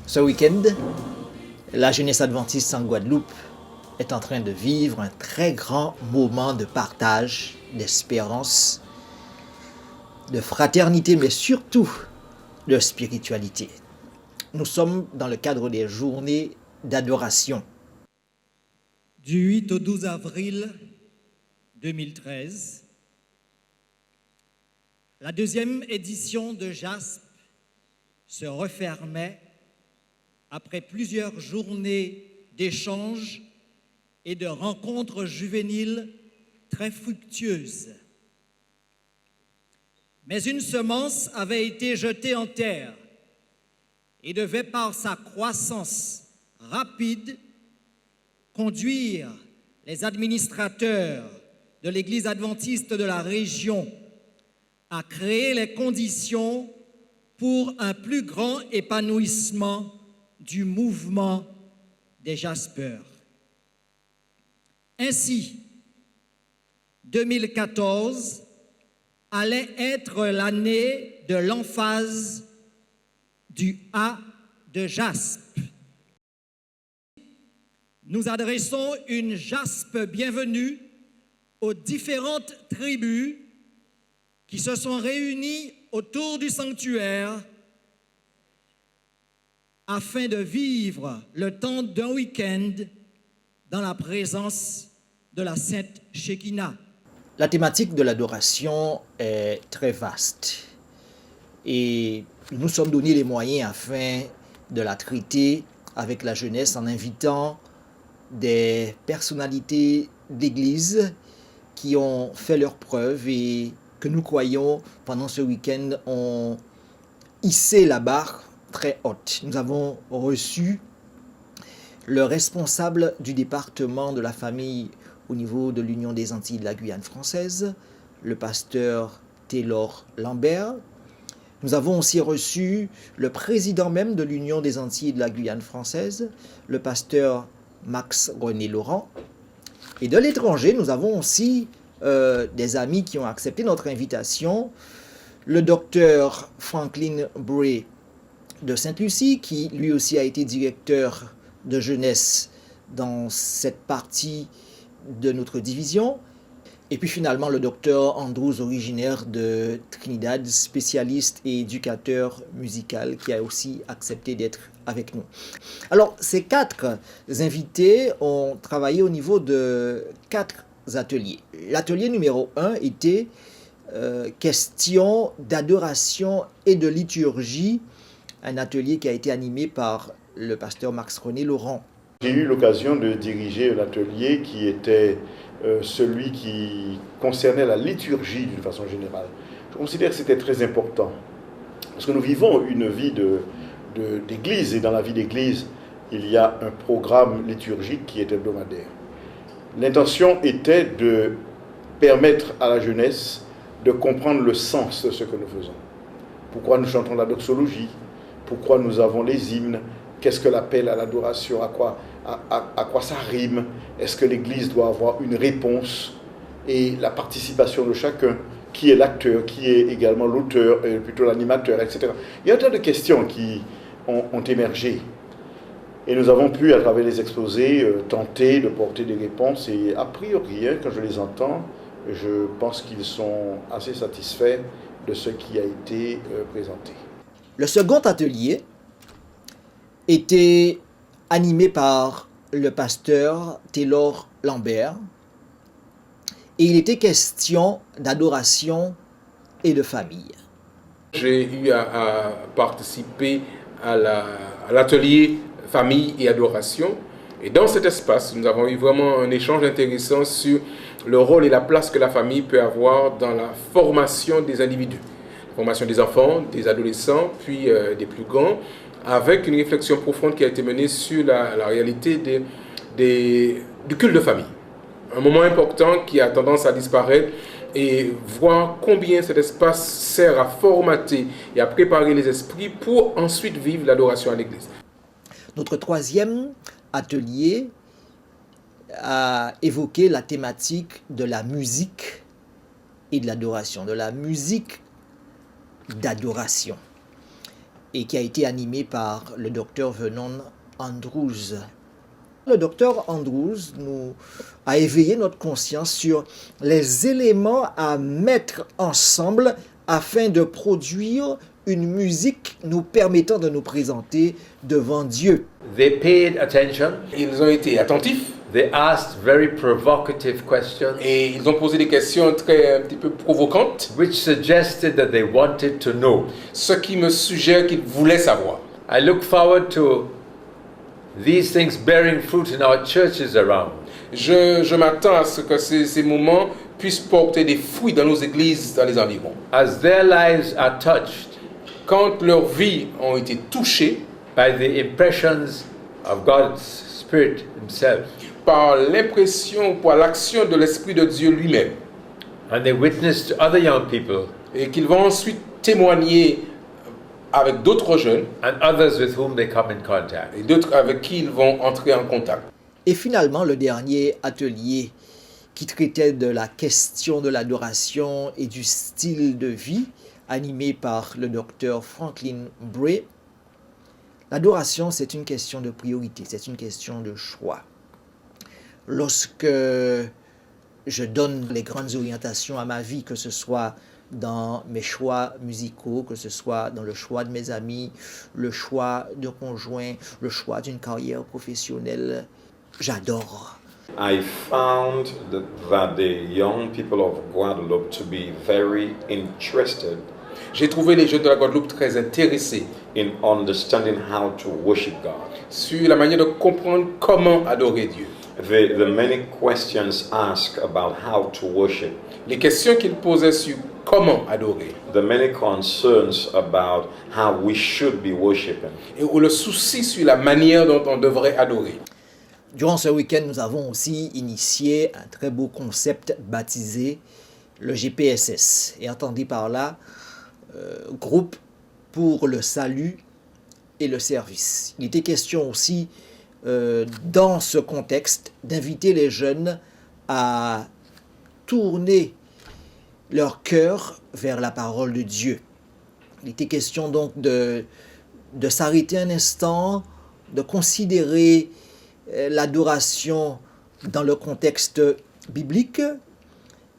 Ce week-end, la jeunesse adventiste en Guadeloupe est en train de vivre un très grand moment de partage, d'espérance, de fraternité, mais surtout de spiritualité. Nous sommes dans le cadre des journées d'adoration. Du 8 au 12 avril 2013, la deuxième édition de JASP se refermait après plusieurs journées d'échanges et de rencontres juvéniles très fructueuses. Mais une semence avait été jetée en terre et devait par sa croissance rapide conduire les administrateurs de l'Église adventiste de la région à créer les conditions pour un plus grand épanouissement du mouvement des Jaspers. Ainsi, 2014 allait être l'année de l'emphase du A de JASP. Nous adressons une JASP bienvenue aux différentes tribus qui se sont réunies autour du sanctuaire afin de vivre le temps d'un week-end dans la présence de la Sainte Shekinah. La thématique de l'adoration est très vaste et nous nous sommes donné les moyens afin de la traiter avec la jeunesse en invitant des personnalités d'Église qui ont fait leurs preuves et que nous croyons pendant ce week-end ont hissé la barre très haute. Nous avons reçu le responsable du département de la famille au niveau de l'Union des Antilles de la Guyane française, le pasteur Taylor Lambert. Nous avons aussi reçu le président même de l'Union des Antilles de la Guyane française, le pasteur Max René Laurent. Et de l'étranger, nous avons aussi des amis qui ont accepté notre invitation. Le docteur Franklin Bray de Sainte-Lucie, qui lui aussi a été directeur de jeunesse dans cette partie de notre division. Et puis finalement le docteur Andrews, originaire de Trinidad, spécialiste et éducateur musical, qui a aussi accepté d'être avec nous. Alors ces quatre invités ont travaillé au niveau de 4 ateliers. L'atelier numéro 1 était question d'adoration et de liturgie, un atelier qui a été animé par le pasteur Max René Laurent. J'ai eu l'occasion de diriger l'atelier qui était celui qui concernait la liturgie d'une façon générale. Je considère que c'était très important parce que nous vivons une vie d'église et dans la vie d'église, il y a un programme liturgique qui est hebdomadaire. L'intention était de permettre à la jeunesse de comprendre le sens de ce que nous faisons. Pourquoi nous chantons la doxologie, pourquoi nous avons les hymnes, qu'est-ce que l'appel à l'adoration, à quoi ça rime, est-ce que l'Église doit avoir une réponse et la participation de chacun, qui est l'acteur, qui est également l'auteur, plutôt l'animateur, etc. Il y a un tas de questions qui ont émergé et nous avons pu, à travers les exposés, tenter de porter des réponses et a priori, quand je les entends, je pense qu'ils sont assez satisfaits de ce qui a été présenté. Le second atelier était animé par le pasteur Taylor Lambert et il était question d'adoration et de famille. J'ai eu à participer à l'atelier famille et adoration et dans cet espace nous avons eu vraiment un échange intéressant sur le rôle et la place que la famille peut avoir dans la formation des individus, la formation des enfants, des adolescents puis des plus grands, avec une réflexion profonde qui a été menée sur la réalité du culte de famille. Un moment important qui a tendance à disparaître et voir combien cet espace sert à formater et à préparer les esprits pour ensuite vivre l'adoration à l'Église. Notre troisième atelier a évoqué la thématique de la musique et de l'adoration, de la musique d'adoration. et qui a été animé par le docteur Vernon Andrews. Le docteur Andrews nous a éveillé notre conscience sur les éléments à mettre ensemble afin de produire une musique nous permettant de nous présenter devant Dieu. They paid attention. Ils ont été attentifs They asked very provocative questions, et ils ont posé des questions un petit peu provocantes, which suggested that they wanted to know. ce qui me suggère qu'ils voulaient savoir. I look forward to these things bearing fruit in our churches around. Je m'attends à ce que ces moments puissent porter des fruits dans nos églises, dans les environs. As their lives are touched Quand leurs vies ont été touchées by the impressions of God's Spirit Himself, par l'impression, par l'action de l'Esprit de Dieu lui-même, and they witness to other young people et qu'ils vont ensuite témoigner avec d'autres jeunes and others with whom they come in contact. et d'autres avec qui ils vont entrer en contact. Et finalement, le dernier atelier qui traitait de la question de l'adoration et du style de vie, animé par le docteur Franklin Bray. L'adoration, c'est une question de priorité, c'est une question de choix. Lorsque je donne les grandes orientations à ma vie, que ce soit dans mes choix musicaux, que ce soit dans le choix de mes amis, le choix de conjoint, le choix d'une carrière professionnelle, j'adore. I found that the young people of Guadeloupe to be very interested J'ai trouvé les jeunes de la Guadeloupe très intéressés in understanding how to worship God. sur la manière de comprendre comment adorer Dieu. The many questions asked about how to worship, Les questions qu'ils posaient sur comment adorer the many concerns about how we should be worshiping. et le souci sur la manière dont on devrait adorer. Durant ce week-end, nous avons aussi initié un très beau concept baptisé le GPSS. Et entendez par là, groupe pour le salut et le service. Il était question aussi, dans ce contexte, d'inviter les jeunes à tourner leur cœur vers la parole de Dieu. Il était question donc de s'arrêter un instant, de considérer l'adoration dans le contexte biblique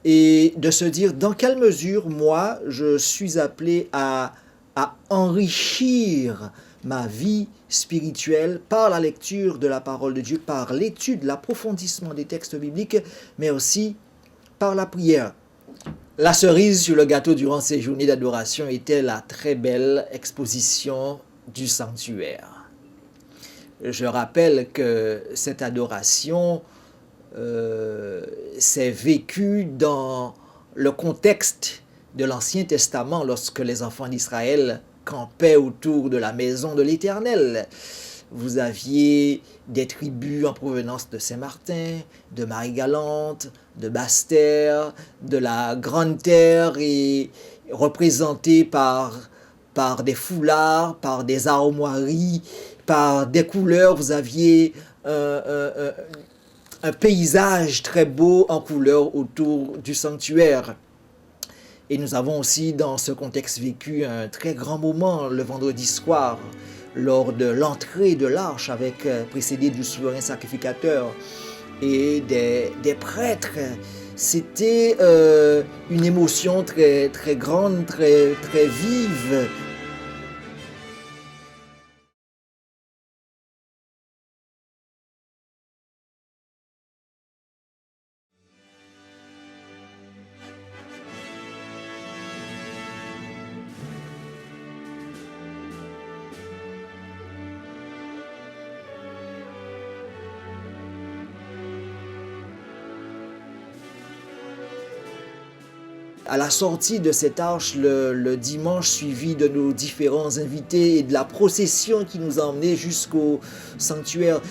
et de se dire dans quelle mesure moi je suis appelé à enrichir ma vie spirituelle par la lecture de la parole de Dieu, par l'étude, l'approfondissement des textes bibliques, mais aussi par la prière. La cerise sur le gâteau durant ces journées d'adoration était la très belle exposition du sanctuaire. Je rappelle que cette adoration s'est vécue dans le contexte de l'Ancien Testament lorsque les enfants d'Israël campaient autour de la maison de l'Éternel. Vous aviez des tribus en provenance de Saint-Martin, de Marie-Galante, de Basse-Terre, de la Grande-Terre et représentées par des foulards, par des armoiries, par des couleurs. Vous aviez un paysage très beau en couleurs autour du sanctuaire. Et nous avons aussi dans ce contexte vécu un très grand moment le vendredi soir lors de l'entrée de l'arche précédée du souverain sacrificateur et des prêtres. C'était une émotion très, très grande, très, très vive. À la sortie de cette arche, le dimanche suivi de nos différents invités et de la procession qui nous a emmenés jusqu'au sanctuaire.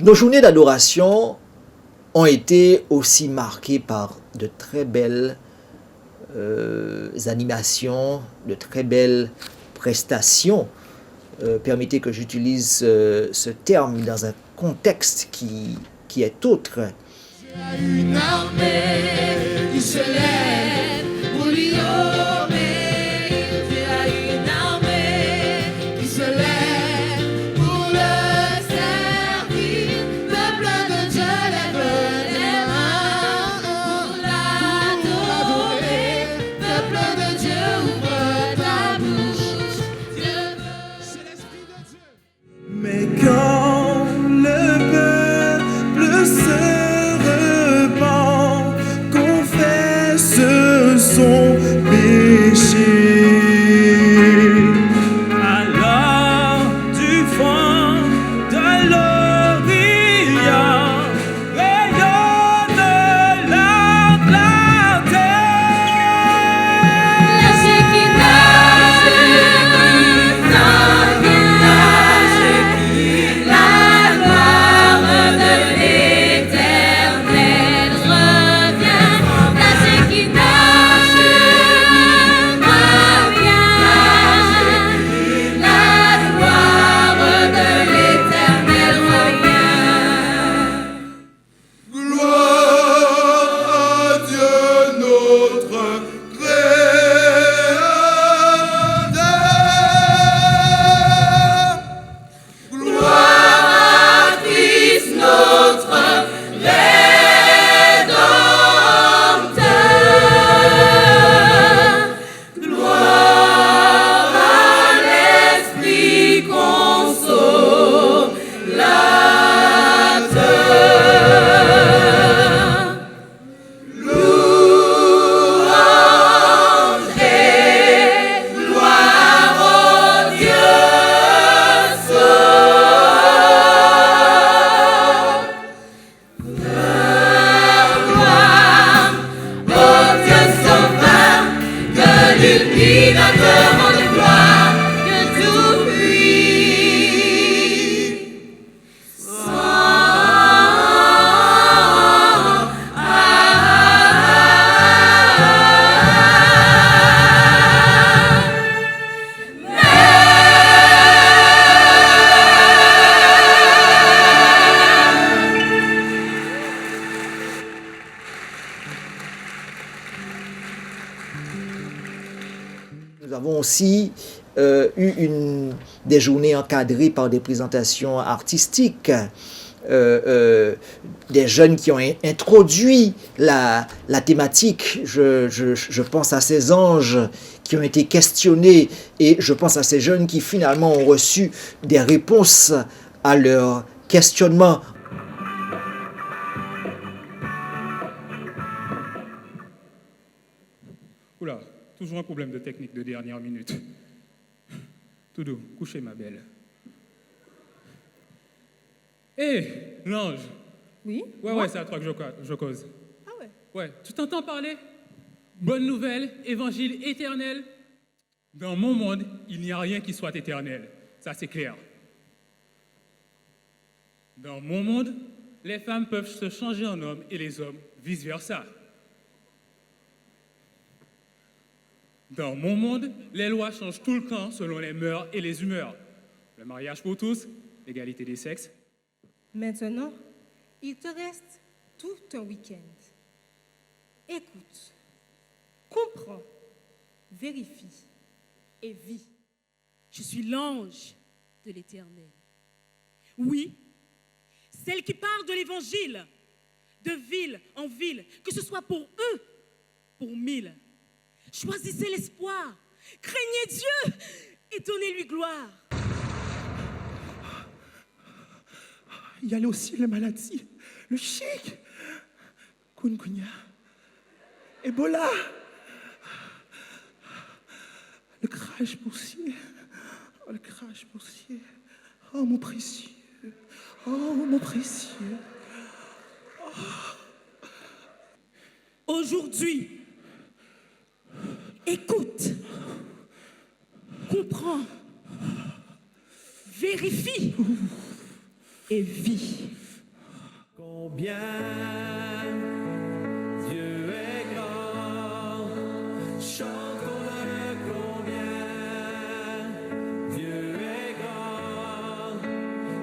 Nos journées d'adoration ont été aussi marquées par de très belles animations, de très belles prestations. Permettez que j'utilise ce terme dans un contexte qui est autre. Une armée qui se lève pour lui obéir. Dieu a une armée qui se lève pour le servir. Peuple de Dieu, lève les mains pour l'adorer. Peuple de Dieu, ouvre ta bouche. Dieu veut. C'est l'Esprit de Dieu. Mais quand le peuple se son péché. Alors du fond de l'Orient rayonne la clarté. La Shekinah, la gloire de l'Éternel revient. La Shekinah. Nous avons aussi eu des journées encadrées par des présentations artistiques, des jeunes qui ont introduit la thématique. Je pense à ces anges qui ont été questionnés et je pense à ces jeunes qui finalement ont reçu des réponses à leurs questionnements. Oula, toujours un problème de technique de dernière minute. Tout doux, couchez ma belle. Hé, l'ange. Oui? Ouais, c'est à toi que je cause. Ah ouais? Ouais, tu t'entends parler? Bonne nouvelle, évangile éternel. Dans mon monde, il n'y a rien qui soit éternel. Ça, c'est clair. Dans mon monde, les femmes peuvent se changer en hommes et les hommes vice-versa. Dans mon monde, les lois changent tout le temps selon les mœurs et les humeurs. Le mariage pour tous, l'égalité des sexes. Maintenant, il te reste tout un week-end. Écoute, comprends, vérifie et vis. Je suis l'ange de l'Éternel. Oui, celle qui parle de l'Évangile, de ville en ville, que ce soit pour eux, pour 1000. Choisissez l'espoir, craignez Dieu et donnez-lui gloire. Il y a aussi les maladies, le chic, kunkunya, Ebola, le crash boursier, oh, le crash boursier, oh mon précieux, oh mon précieux. Oh. Aujourd'hui, écoute, comprends, vérifie et vis. Combien Dieu est grand, chantons-le combien Dieu est grand,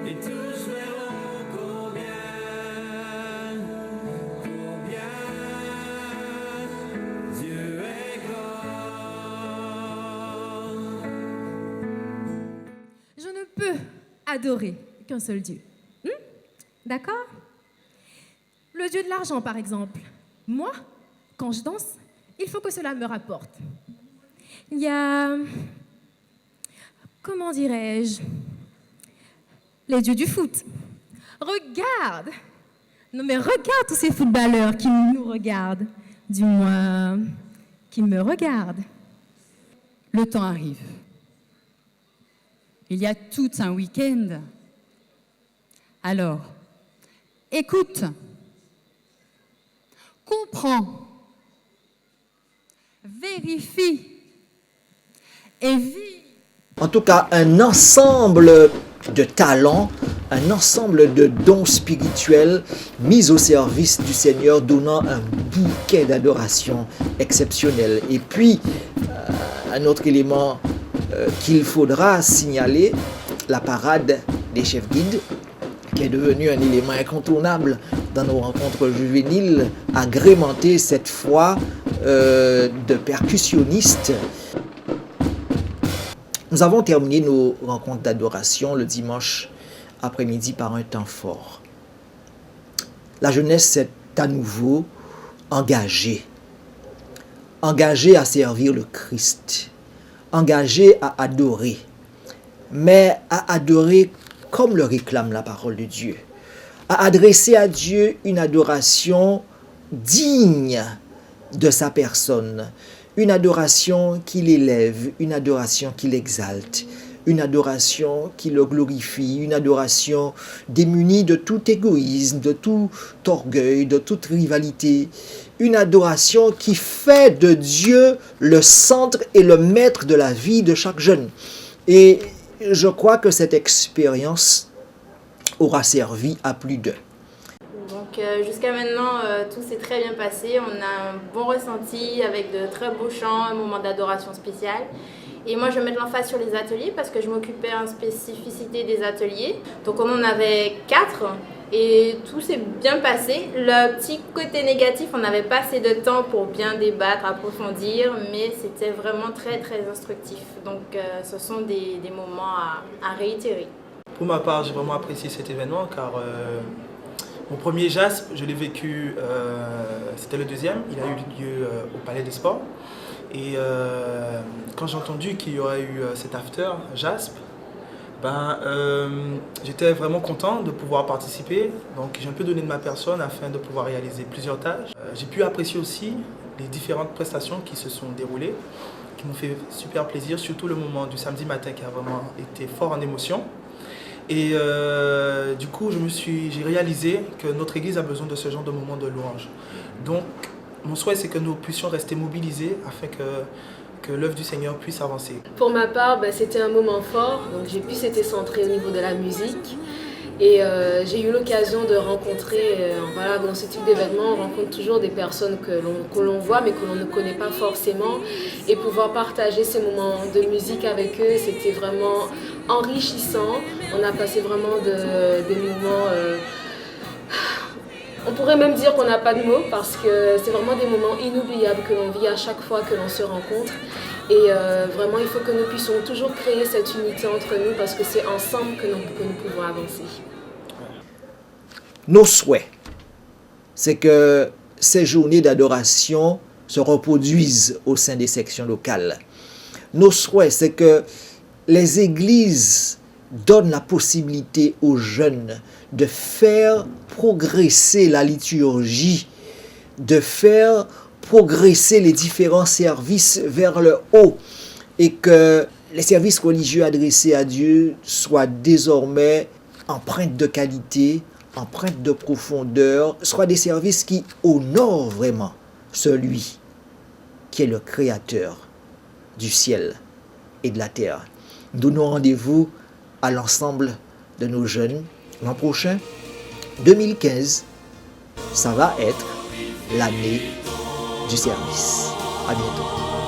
et tous verront combien Dieu est grand. Je ne peux adorer qu'un seul Dieu. D'accord? Le Dieu de l'argent, par exemple. Moi, quand je danse, il faut que cela me rapporte. Il y a, comment dirais-je, les dieux du foot. Regarde! Non mais regarde tous ces footballeurs qui nous regardent. Du moins, qui me regardent. Le temps arrive. Il y a tout un week-end. Alors, écoute, comprends, vérifie et vis. En tout cas, un ensemble de talents, un ensemble de dons spirituels mis au service du Seigneur, donnant un bouquet d'adoration exceptionnel. Et puis, un autre élément qu'il faudra signaler, la parade des chefs guides, qui est devenu un élément incontournable dans nos rencontres juvéniles, agrémenté cette fois de percussionnistes. Nous avons terminé nos rencontres d'adoration le dimanche après-midi par un temps fort. La jeunesse s'est à nouveau engagée à servir le Christ, engagée à adorer, mais à adorer comme le réclame la parole de Dieu, à adresser à Dieu une adoration digne de sa personne, une adoration qui l'élève, une adoration qui l'exalte, une adoration qui le glorifie, une adoration démunie de tout égoïsme, de tout orgueil, de toute rivalité, une adoration qui fait de Dieu le centre et le maître de la vie de chaque jeune. Et je crois que cette expérience aura servi à plus d'un. Donc jusqu'à maintenant, tout s'est très bien passé. On a un bon ressenti avec de très beaux chants, un moment d'adoration spécial. Et moi, je vais mettre l'emphase sur les ateliers parce que je m'occupais en spécificité des ateliers. Donc on en avait 4 et tout s'est bien passé. Le petit côté négatif, on n'avait pas assez de temps pour bien débattre, approfondir, mais c'était vraiment très très instructif. Donc ce sont des moments à réitérer. Pour ma part, j'ai vraiment apprécié cet événement car mon premier JASP, je l'ai vécu, c'était le deuxième, il a eu lieu au Palais des Sports. Et quand j'ai entendu qu'il y aurait eu cet after JASP, j'étais vraiment content de pouvoir participer. Donc j'ai un peu donné de ma personne afin de pouvoir réaliser plusieurs tâches. J'ai pu apprécier aussi les différentes prestations qui se sont déroulées, qui m'ont fait super plaisir, surtout le moment du samedi matin qui a vraiment été fort en émotion. Et du coup, j'ai réalisé que notre Église a besoin de ce genre de moments de louange. Donc, mon souhait, c'est que nous puissions rester mobilisés afin que l'œuvre du Seigneur puisse avancer. Pour ma part, c'était un moment fort. Donc, j'ai pu s'être centré au niveau de la musique. Et j'ai eu l'occasion de rencontrer, dans ce type d'événement, on rencontre toujours des personnes que l'on voit mais que l'on ne connaît pas forcément. Et pouvoir partager ces moments de musique avec eux, c'était vraiment enrichissant. On a passé vraiment des moments... on pourrait même dire qu'on n'a pas de mots parce que c'est vraiment des moments inoubliables que l'on vit à chaque fois que l'on se rencontre. Et vraiment, il faut que nous puissions toujours créer cette unité entre nous parce que c'est ensemble que nous pouvons avancer. Nos souhaits, c'est que ces journées d'adoration se reproduisent au sein des sections locales. Nos souhaits, c'est que les églises donnent la possibilité aux jeunes de faire progresser la liturgie, de faire progresser les différents services vers le haut et que les services religieux adressés à Dieu soient désormais empreintes de qualité, empreintes de profondeur, soient des services qui honorent vraiment celui qui est le créateur du ciel et de la terre. Nous donnons rendez-vous à l'ensemble de nos jeunes l'an prochain, 2015, ça va être l'année du service. À bientôt.